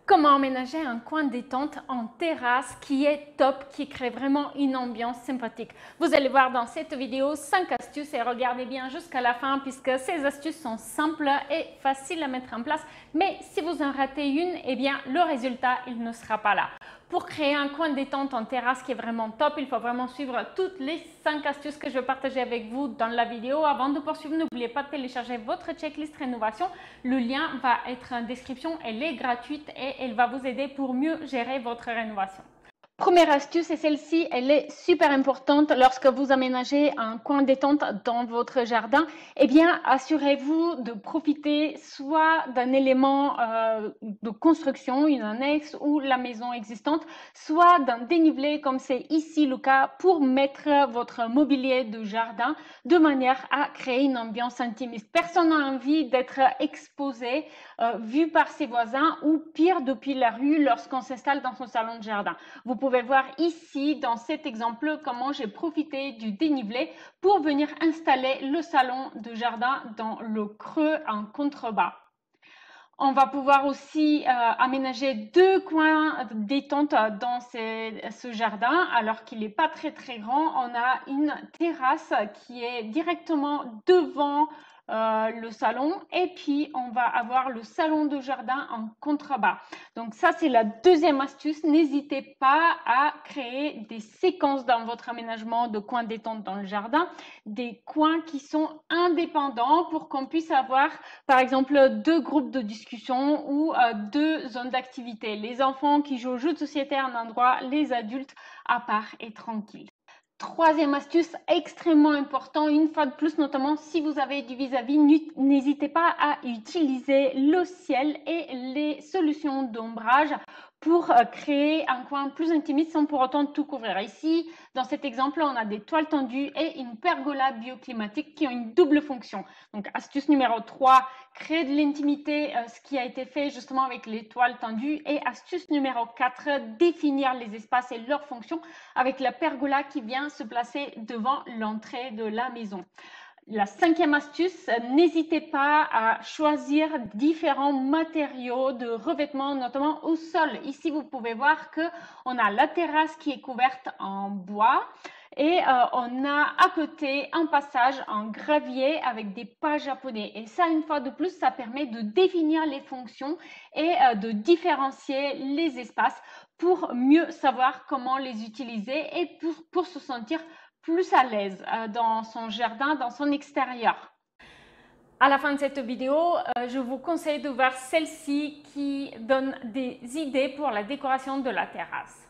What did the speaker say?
Comment aménager un coin détente en terrasse qui est top, qui crée vraiment une ambiance sympathique. Vous allez voir dans cette vidéo 5 astuces et regardez bien jusqu'à la fin puisque ces astuces sont simples et faciles à mettre en place. Mais si vous en ratez une, eh bien le résultat il ne sera pas là. Pour créer un coin détente en terrasse qui est vraiment top, il faut vraiment suivre toutes les 5 astuces que je vais partager avec vous dans la vidéo. Avant de poursuivre, n'oubliez pas de télécharger votre checklist rénovation. Le lien va être en description, elle est gratuite et elle va vous aider pour mieux gérer votre rénovation. Première astuce, et celle-ci, elle est super importante lorsque vous aménagez un coin détente dans votre jardin. Eh bien, assurez-vous de profiter soit d'un élément de construction, une annexe ou la maison existante, soit d'un dénivelé comme c'est ici le cas pour mettre votre mobilier de jardin de manière à créer une ambiance intimiste. Personne n'a envie d'être exposé, vu par ses voisins ou pire depuis la rue lorsqu'on s'installe dans son salon de jardin. Vous pouvez voir ici dans cet exemple comment j'ai profité du dénivelé pour venir installer le salon de jardin dans le creux en contrebas. On va pouvoir aussi aménager 2 coins détente dans ce jardin alors qu'il n'est pas très grand. On a une terrasse qui est directement devant le salon et puis on va avoir le salon de jardin en contrebas. Donc ça c'est la deuxième astuce. N'hésitez pas à créer des séquences dans votre aménagement de coins détente dans le jardin, des coins qui sont indépendants pour qu'on puisse avoir par exemple 2 groupes de discussion ou 2 zones d'activité. Les enfants qui jouent aux jeux de société à un endroit, les adultes à part et tranquilles. Troisième astuce extrêmement important, une fois de plus, notamment si vous avez du vis-à-vis, n'hésitez pas à utiliser le ciel et les solutions d'ombrage pour créer un coin plus intimiste sans pour autant tout couvrir. Ici, dans cet exemple, on a des toiles tendues et une pergola bioclimatique qui ont une double fonction. Donc, astuce numéro 3, créer de l'intimité, ce qui a été fait justement avec les toiles tendues. Et astuce numéro 4, définir les espaces et leurs fonctions avec la pergola qui vient se placer devant l'entrée de la maison. La cinquième astuce, n'hésitez pas à choisir différents matériaux de revêtement, notamment au sol. Ici, vous pouvez voir qu'on a la terrasse qui est couverte en bois et on a à côté un passage en gravier avec des pas japonais. Et ça, une fois de plus, ça permet de définir les fonctions et de différencier les espaces pour mieux savoir comment les utiliser et pour se sentir plus à l'aise dans son jardin, dans son extérieur. À la fin de cette vidéo, je vous conseille de voir celle-ci qui donne des idées pour la décoration de la terrasse.